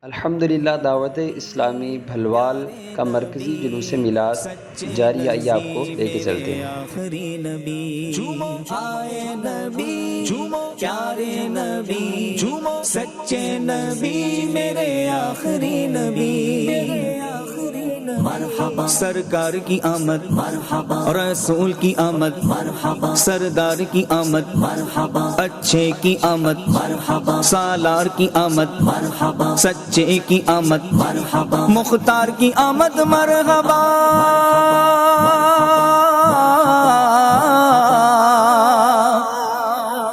الحمدللہ دعوت اسلامی بھلوال کا مرکزی جلوس میلاد جاری آئیے آپ کو لے کے چلتے ہیں۔ آخری نبی جھومو آئے نبی جھومو پیارے نبی جھومو سچے نبی میرے آخری نبی مرحبا سرکار کی آمد مرحبا رسول کی آمد مرحبا سردار کی آمد مرحبا اچھے کی آمد مرحبا سالار کی آمد مرحبا سچے کی آمد مرحبا مختار کی آمد مرحبا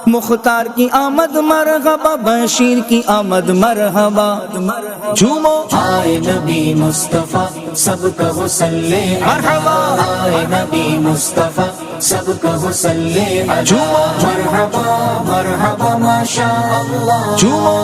مختار کی آمد مرحبا بشیر کی آمد مرحبا جھومو آئے نبی مصطفیٰ سب کہو صلی مرحبا آئے نبی مصطفیٰ سب کہو صلی جھومو مرحبا مرحبا ماشاء اللہ جھومو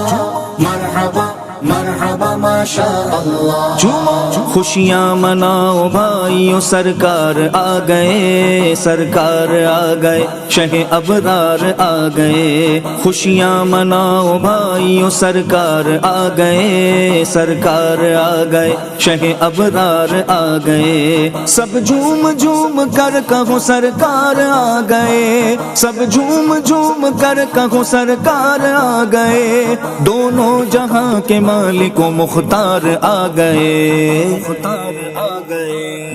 مرحبا مرحبا ماشاء اللہ جھومو خوشیاں مناؤ بھائیو سرکار آ گئے سرکار آ گئے شہ ابرار آ گئے خوشیاں مناؤ بھائیو سرکار آ گئے سرکار آ گئے شہ ابرار آ گئے سب جھوم جھوم کر کہو سرکار آ گئے سب جھوم جھوم کر کہو سرکار آ گئے دونوں جہاں کے مالک و مختار آ گئے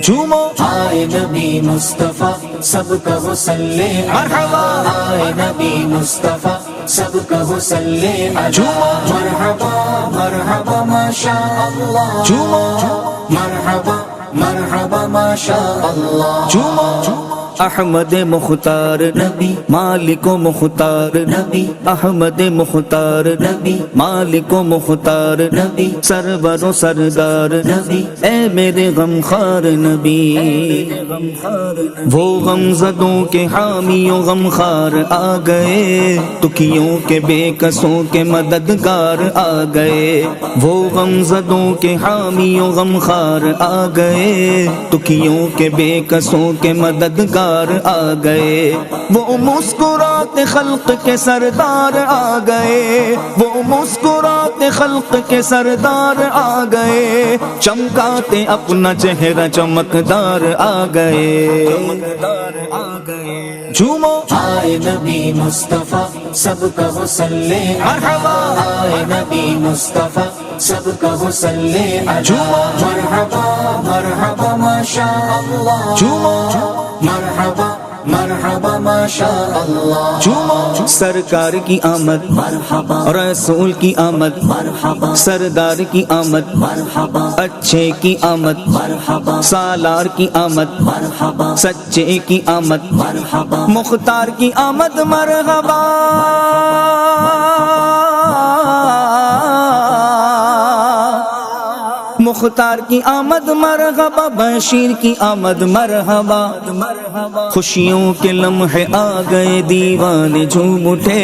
جھومو آئے نبی مصطفیٰ سب کہو صلی مرحبا آئے نبی مصطفیٰ سب کہو صلی جھومو مرحبا مرحبا ماشاء اللہ جھومو مرحبا مرحبا ماشاء اللہ جھومو احمد مختار نبی مالک و مختار نبی احمد مختار نبی مالک و مختار نبی سرور و سردار نبی اے میرے غمخوار نبی وہ غمزدوں کے حامی و غمخوار آ گئے تکیوں کے بے کسوں کے مددگار آ گئے وہ غمزدوں کے حامی و غمخوار آ گئے تکیوں کے بے کسوں کے مددگار آ گئے وہ مسکرات خلق کے سردار آ گئے وہ مسکرات خلق کے سردار آ گئے چمکاتے اپنا چہرہ چمکدار آ گئے جھومو آئے نبی مصطفیٰ سب کہو صلی مرحبا آئے نبی مصطفیٰ سب کہو صلی جھومو مرحبا مرحبا ماشاء اللہ جھومو مرحبا مرحبا ماشاء اللہ جھومو سرکار کی آمد مرحبا رسول کی آمد مرحبا سردار کی آمد مرحبا اچھے کی آمد مرحبا سالار کی آمد مرحبا سچے کی آمد مرحبا مختار کی آمد مرحبا مختار کی آمد مرحبا بشیر کی آمد مرحبا خوشیوں کے لمحے آ گئے دیوانے جھوم اٹھے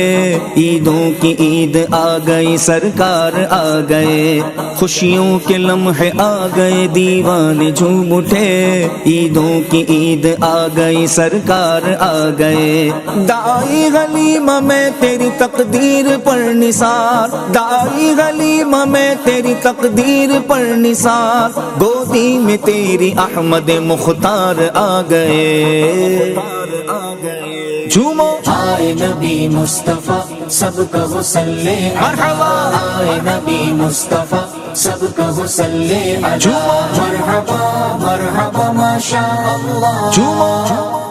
عیدوں کی عید آ گئی سرکار آ گئے خوشیوں کے لمحے آ گئے دیوانے جھوم اٹھے عیدوں کی عید آ گئی سرکار آ گئے دائی حلیمہ میں تیری تقدیر پر نثار دائی حلیمہ میں تیری تقدیر پر نثار گودی میں تیری احمد مختار آ گئے جھومو آئے نبی مصطفیٰ سب کہو صلی مرحبا آئے نبی مصطفیٰ سب کہو صلی جھومو مرحبا مرحبا ماشاء اللہ جھومو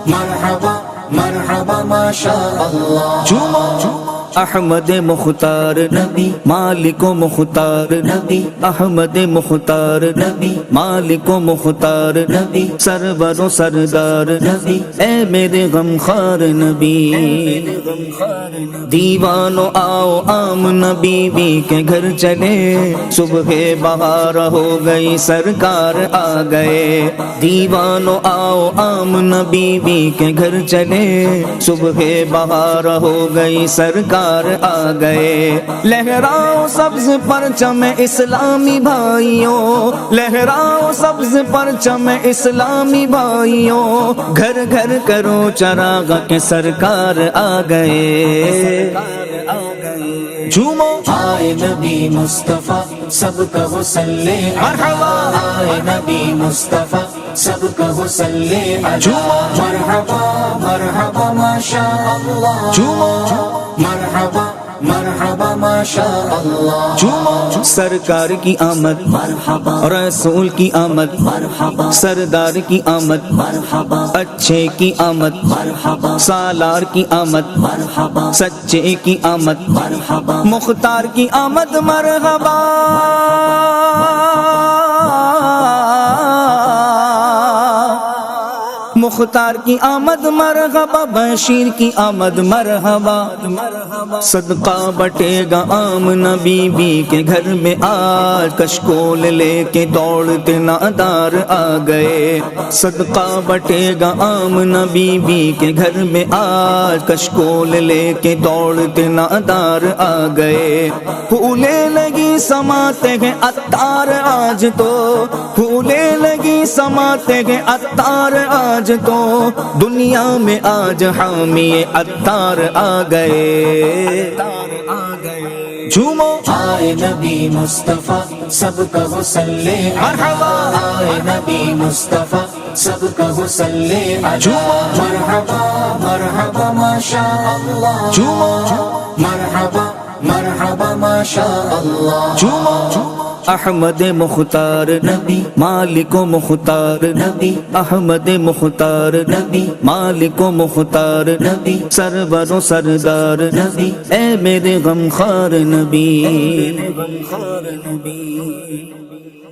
مرحبا مرحبا ماشاء اللہ جھومو احمد مختار نبی مالک و مختار نبی احمد مختار نبی مالک و مختار نبی سرور و سردار نبی اے میرے غمخوار نبی دیوانو آؤ آمنہ بی بی کے گھر چلے صبح بہار ہو گئی سرکار آ گئے دیوانو آؤ آمنہ بی بی کے گھر چلے صبح بہار ہو گئی سرکار آ گئے لہراؤ سبز پرچم اسلامی بھائیوں لہراؤ سبز پرچم اسلامی بھائیوں گھر گھر کرو چراغ کے سرکار آ گئے جھومو آئے نبی مصطفیٰ سب کہو صلی مرحبا آئے نبی مصطفیٰ سب کہو صلی جھومو مرحبا مرحبا ماشاء اللہ جھومو مرحبا مرحبا ماشاء اللہ جھومو سرکار کی آمد مرحبا رسول کی آمد مرحبا سردار کی آمد مرحبا اچھے کی آمد مرحبا سالار کی آمد مرحبا سچے کی آمد مرحبا مختار کی آمد مرحبا مختار کی آمد مرحبا بشیر کی آمد مرحبا صدقہ بٹے گا عام نبی بی کے گھر میں آج کشکول لے کے دوڑتے نادار آ گئے صدقہ بٹے گا عام نبی بی کے گھر میں آج کشکول لے کے دوڑتے نادار آ گئے پھولے لگی سماتے ہیں عطار آج تو پھولے لگی سماتے ہیں عطار آج تو دنیا میں آج حامی عطار آ گئے جھومو آئے نبی مصطفیٰ سب کہو صلی مرحبا آئے نبی مصطفیٰ سب کہو صلی جھومو مرحبا مرحبا ماشاء اللہ جھومو مرحبا مرحبا ماشاء اللہ جھومو احمد مختار نبی مالک و مختار نبی احمد مختار نبی مالک و مختار نبی سرور و سردار نبی اے میرے غمخوار نبی